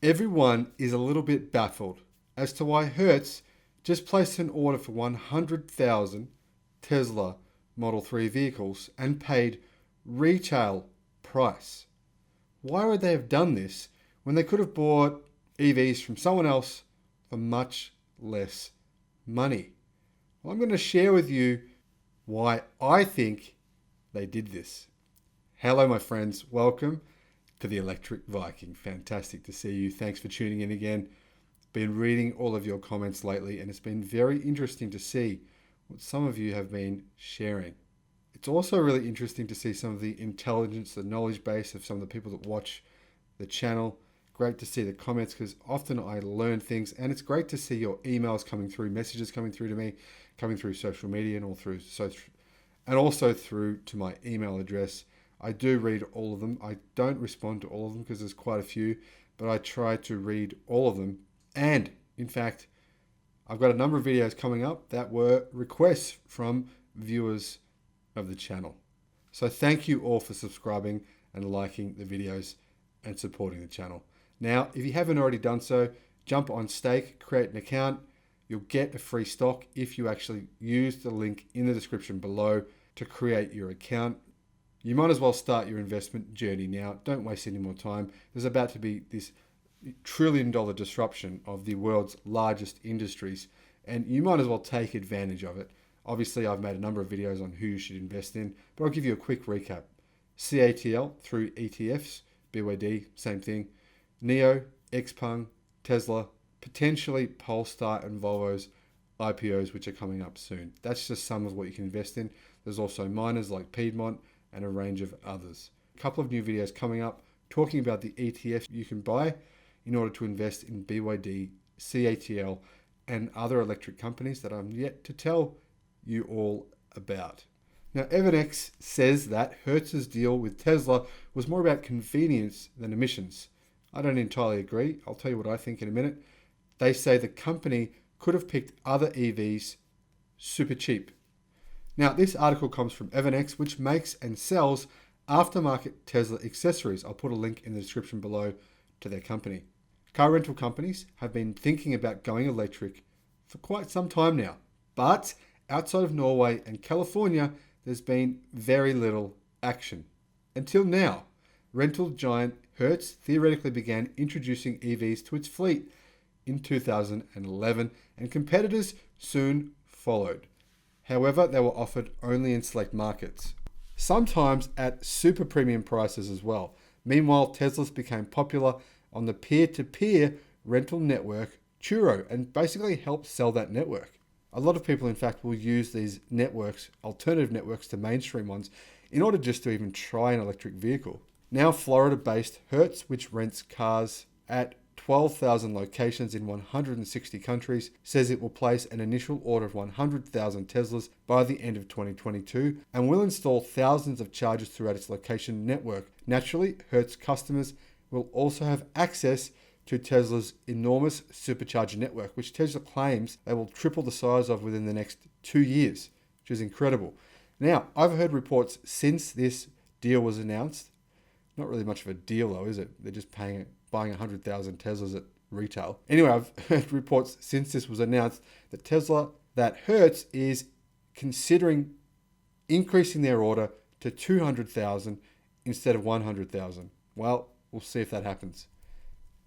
Everyone is a little bit baffled as to why Hertz just placed an order for 100,000 Tesla Model 3 vehicles and paid retail price. Why would they have done this when they could have bought EVs from someone else for much less money? Well, I'm going to share with you why I think they did this. Hello, my friends. Welcome to the Electric Viking. Fantastic to see you. Thanks for tuning in again. Been reading all of your comments lately, and it's been very interesting to see what some of you have been sharing. It's also really interesting to see some of the intelligence, the knowledge base of some of the people that watch the channel. Great to see the comments because often I learn things, and it's great to see your emails coming through, messages coming through to me, coming through social media and also through to my email address. I do read all of them. I don't respond to all of them because there's quite a few, but I try to read all of them. And in fact, I've got a number of videos coming up that were requests from viewers of the channel. So thank you all for subscribing and liking the videos and supporting the channel. Now, if you haven't already done so, jump on Stake, create an account. You'll get a free stock if you actually use the link in the description below to create your account. You might as well start your investment journey now. Don't waste any more time. There's about to be this $1 trillion disruption of the world's largest industries, and you might as well take advantage of it. Obviously, I've made a number of videos on who you should invest in, but I'll give you a quick recap. CATL through ETFs, BYD, same thing. NIO, XPeng, Tesla, potentially Polestar and Volvo's IPOs, which are coming up soon. That's just some of what you can invest in. There's also miners like Piedmont and a range of others. A couple of new videos coming up talking about the ETFs you can buy in order to invest in BYD, CATL, and other electric companies that I'm yet to tell you all about. Now, Evanex says that Hertz's deal with Tesla was more about convenience than emissions. I don't entirely agree. I'll tell you what I think in a minute. They say the company could have picked other EVs super cheap. Now, this article comes from Evanex, which makes and sells aftermarket Tesla accessories. I'll put a link in the description below to their company. Car rental companies have been thinking about going electric for quite some time now, but outside of Norway and California, there's been very little action. Until now, rental giant Hertz theoretically began introducing EVs to its fleet in 2011, and competitors soon followed. However, they were offered only in select markets, sometimes at super premium prices as well. Meanwhile, Teslas became popular on the peer-to-peer rental network Turo and basically helped sell that network. A lot of people, in fact, will use these networks, alternative networks to mainstream ones, in order just to even try an electric vehicle. Now, Florida-based Hertz, which rents cars at 12,000 locations in 160 countries, says it will place an initial order of 100,000 Teslas by the end of 2022 and will install thousands of chargers throughout its location network. Naturally, Hertz customers will also have access to Tesla's enormous supercharger network, which Tesla claims they will triple the size of within the next 2 years, which is incredible. Now, I've heard reports since this deal was announced. Not really much of a deal though, is it? They're just buying 100,000 Teslas at retail. Anyway, I've heard reports since this was announced that Hertz is considering increasing their order to 200,000 instead of 100,000. Well, we'll see if that happens.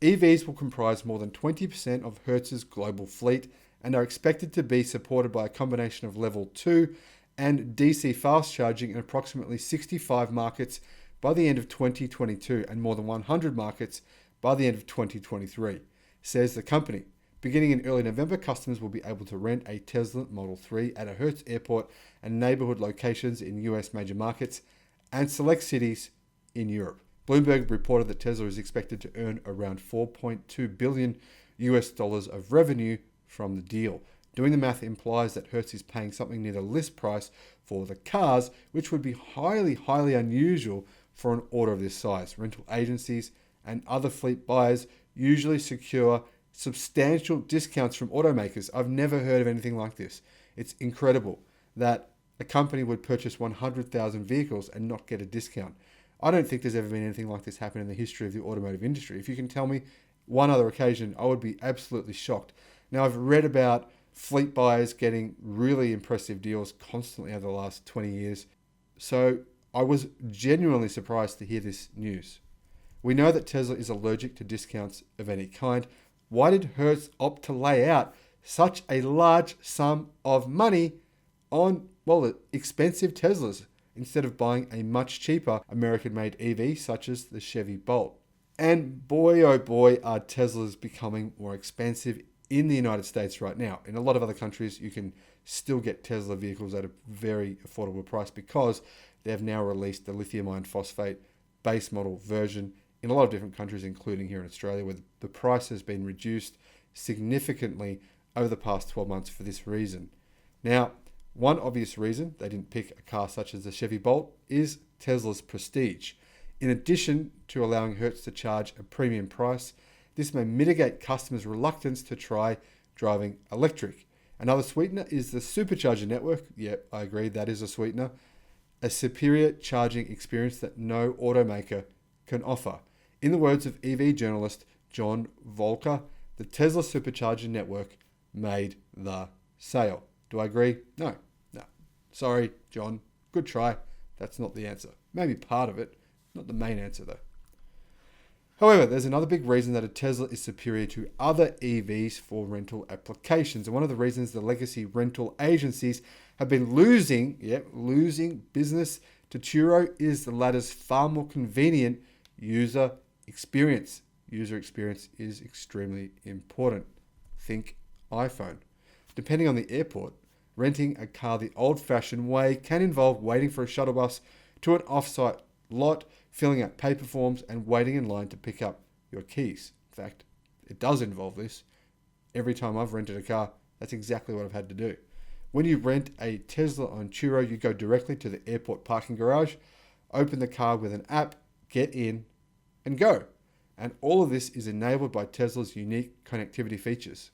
EVs will comprise more than 20% of Hertz's global fleet and are expected to be supported by a combination of level 2 and DC fast charging in approximately 65 markets by the end of 2022 and more than 100 markets by the end of 2023, says the company. Beginning in early November, customers will be able to rent a Tesla Model 3 at a Hertz airport and neighborhood locations in US major markets and select cities in Europe. Bloomberg reported that Tesla is expected to earn around $4.2 billion of revenue from the deal. Doing the math implies that Hertz is paying something near the list price for the cars, which would be highly unusual for an order of this size. Rental agencies and other fleet buyers usually secure substantial discounts from automakers. I've never heard of anything like this. It's incredible that a company would purchase 100,000 vehicles and not get a discount. I don't think there's ever been anything like this happen in the history of the automotive industry. If you can tell me one other occasion, I would be absolutely shocked. Now, I've read about fleet buyers getting really impressive deals constantly over the last 20 years. So I was genuinely surprised to hear this news. We know that Tesla is allergic to discounts of any kind. Why did Hertz opt to lay out such a large sum of money on, expensive Teslas instead of buying a much cheaper American-made EV such as the Chevy Bolt? And boy, oh boy, are Teslas becoming more expensive in the United States right now. In a lot of other countries, you can still get Tesla vehicles at a very affordable price because they have now released the lithium iron phosphate base model version in a lot of different countries, including here in Australia, where the price has been reduced significantly over the past 12 months for this reason. Now, one obvious reason they didn't pick a car such as the Chevy Bolt is Tesla's prestige. In addition to allowing Hertz to charge a premium price, this may mitigate customers' reluctance to try driving electric. Another sweetener is the supercharger network. Yeah, I agree, that is a sweetener. A superior charging experience that no automaker can offer. In the words of EV journalist John Volker, the Tesla supercharger network made the sale. Do I agree? No. Sorry, John. Good try. That's not the answer. Maybe part of it, not the main answer though. However, there's another big reason that a Tesla is superior to other EVs for rental applications. And one of the reasons the legacy rental agencies have been losing business to Turo is the latter's far more convenient user experience. User experience is extremely important. Think iPhone. Depending on the airport, renting a car the old-fashioned way can involve waiting for a shuttle bus to an off-site lot, filling out paper forms, and waiting in line to pick up your keys. In fact, it does involve this. Every time I've rented a car, that's exactly what I've had to do. When you rent a Tesla on Turo, you go directly to the airport parking garage, open the car with an app, get in, and go. And all of this is enabled by Tesla's unique connectivity features.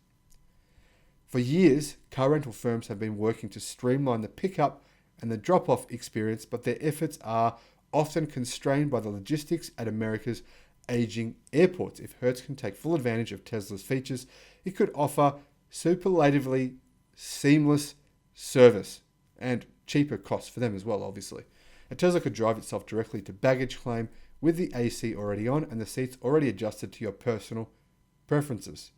For years, car rental firms have been working to streamline the pickup and the drop-off experience, but their efforts are often constrained by the logistics at America's aging airports. If Hertz can take full advantage of Tesla's features, it could offer superlatively seamless service and cheaper costs for them as well, obviously. A Tesla could drive itself directly to baggage claim with the AC already on and the seats already adjusted to your personal preferences.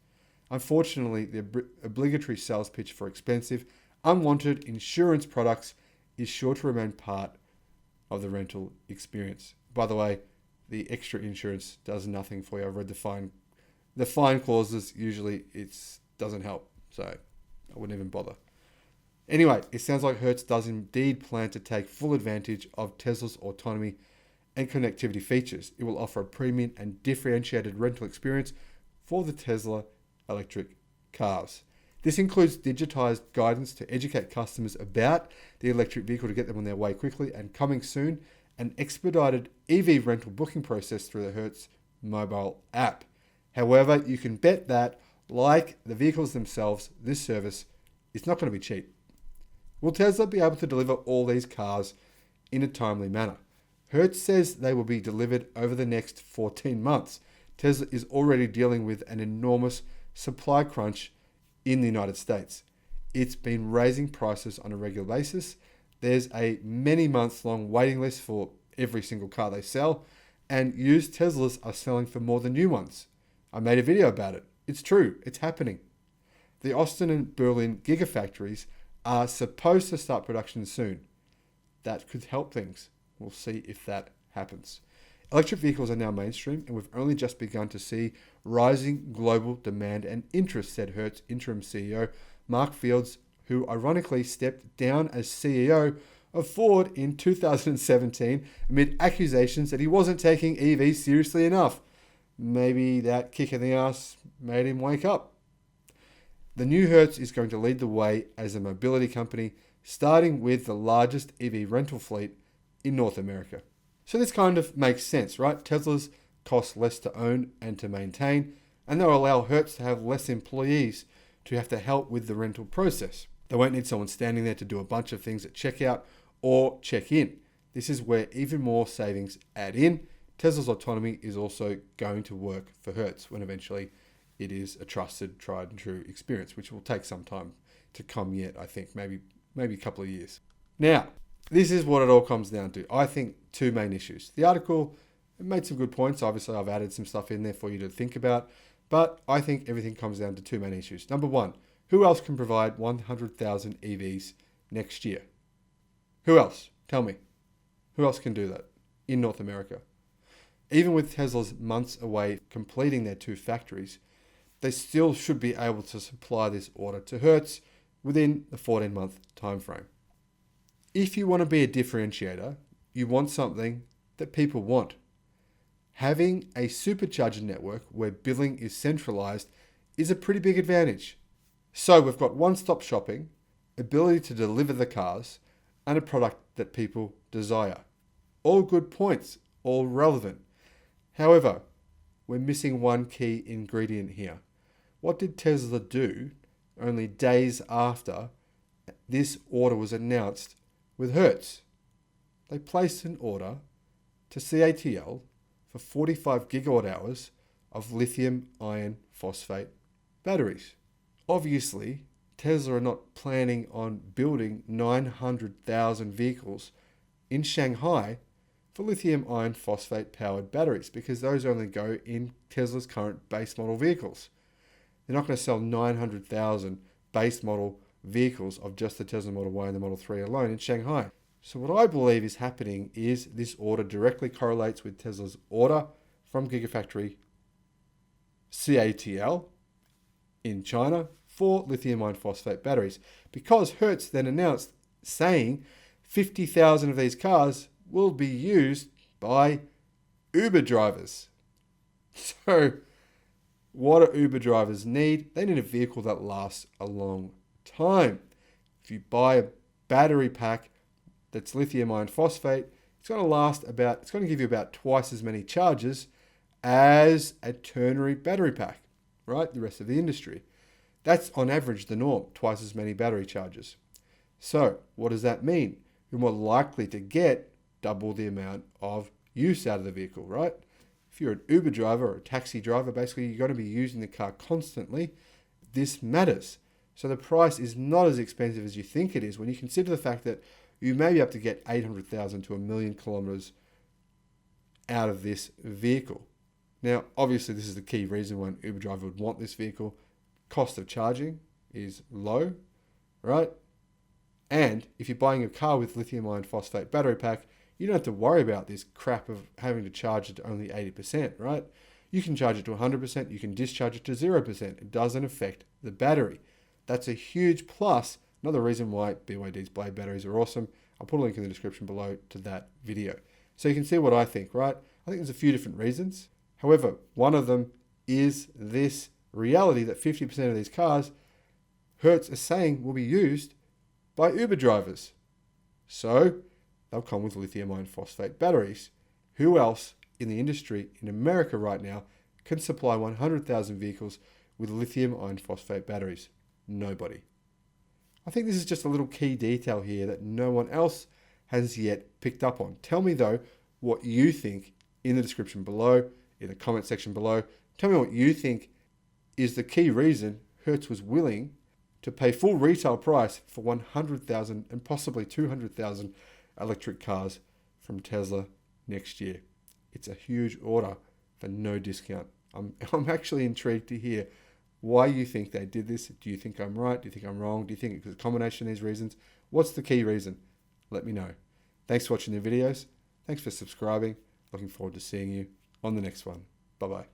Unfortunately, the obligatory sales pitch for expensive, unwanted insurance products is sure to remain part of the rental experience. By the way, the extra insurance does nothing for you. I've read the fine clauses. Usually it doesn't help, so I wouldn't even bother. Anyway, it sounds like Hertz does indeed plan to take full advantage of Tesla's autonomy and connectivity features. It will offer a premium and differentiated rental experience for the Tesla electric cars. This includes digitized guidance to educate customers about the electric vehicle to get them on their way quickly, and coming soon, an expedited EV rental booking process through the Hertz mobile app. However, you can bet that, like the vehicles themselves, this service is not going to be cheap. Will Tesla be able to deliver all these cars in a timely manner? Hertz says they will be delivered over the next 14 months. Tesla is already dealing with an enormous supply crunch in the United States. It's been raising prices on a regular basis. There's a many months long waiting list for every single car they sell, and used Teslas are selling for more than new ones. I made a video about it. It's true. It's happening. The Austin and Berlin gigafactories are supposed to start production soon. That could help things. We'll see if that happens. Electric vehicles are now mainstream, and we've only just begun to see rising global demand and interest, said Hertz interim CEO Mark Fields, who ironically stepped down as CEO of Ford in 2017 amid accusations that he wasn't taking EVs seriously enough. Maybe that kick in the ass made him wake up. The new Hertz is going to lead the way as a mobility company, starting with the largest EV rental fleet in North America. So this kind of makes sense, right? Teslas cost less to own and to maintain, and they'll allow Hertz to have less employees to have to help with the rental process. They won't need someone standing there to do a bunch of things at checkout or check in. This is where even more savings add in. Tesla's autonomy is also going to work for Hertz when eventually it is a trusted, tried and true experience, which will take some time to come yet, I think, maybe a couple of years. Now, this is what it all comes down to. I think two main issues. The article made some good points. Obviously, I've added some stuff in there for you to think about, but I think everything comes down to two main issues. Number one, who else can provide 100,000 EVs next year? Who else? Tell me. Who else can do that in North America? Even with Tesla's months away completing their 2 factories, they still should be able to supply this order to Hertz within the 14-month time frame. If you want to be a differentiator, you want something that people want. Having a supercharger network where billing is centralized is a pretty big advantage. So we've got one-stop shopping, ability to deliver the cars, and a product that people desire. All good points, all relevant. However, we're missing one key ingredient here. What did Tesla do only days after this order was announced with Hertz? They placed an order to CATL for 45 gigawatt hours of lithium iron phosphate batteries. Obviously, Tesla are not planning on building 900,000 vehicles in Shanghai for lithium iron phosphate powered batteries, because those only go in Tesla's current base model vehicles. They're not going to sell 900,000 base model vehicles of just the Tesla Model Y and the Model 3 alone in Shanghai. So what I believe is happening is this order directly correlates with Tesla's order from Gigafactory CATL in China for lithium iron phosphate batteries, because Hertz then announced saying 50,000 of these cars will be used by Uber drivers. So what do Uber drivers need? They need a vehicle that lasts a long time. If you buy a battery pack that's lithium iron phosphate, it's going to give you about twice as many charges as a ternary battery pack, right? The rest of the industry. That's on average the norm, twice as many battery charges. So what does that mean? You're more likely to get double the amount of use out of the vehicle, right? If you're an Uber driver or a taxi driver, basically you're going to be using the car constantly. This matters. So the price is not as expensive as you think it is when you consider the fact that you may be able to get 800,000 to 1 million kilometers out of this vehicle. Now, obviously, this is the key reason why an Uber driver would want this vehicle. Cost of charging is low, right? And if you're buying a car with lithium iron phosphate battery pack, you don't have to worry about this crap of having to charge it to only 80%, right? You can charge it to 100%, you can discharge it to 0%. It doesn't affect the battery. That's a huge plus. Another reason why BYD's Blade batteries are awesome. I'll put a link in the description below to that video. So you can see what I think, right? I think there's a few different reasons. However, one of them is this reality that 50% of these cars, Hertz is saying, will be used by Uber drivers. So they'll come with lithium iron phosphate batteries. Who else in the industry in America right now can supply 100,000 vehicles with lithium iron phosphate batteries? Nobody. I think this is just a little key detail here that no one else has yet picked up on. Tell me though what you think in the description below, in the comment section below. Tell me what you think is the key reason Hertz was willing to pay full retail price for 100,000 and possibly 200,000 electric cars from Tesla next year. It's a huge order for no discount. I'm actually intrigued to hear why you think they did this. Do you think I'm right? Do you think I'm wrong? Do you think it's a combination of these reasons? What's the key reason? Let me know. Thanks for watching the videos. Thanks for subscribing. Looking forward to seeing you on the next one. Bye-bye.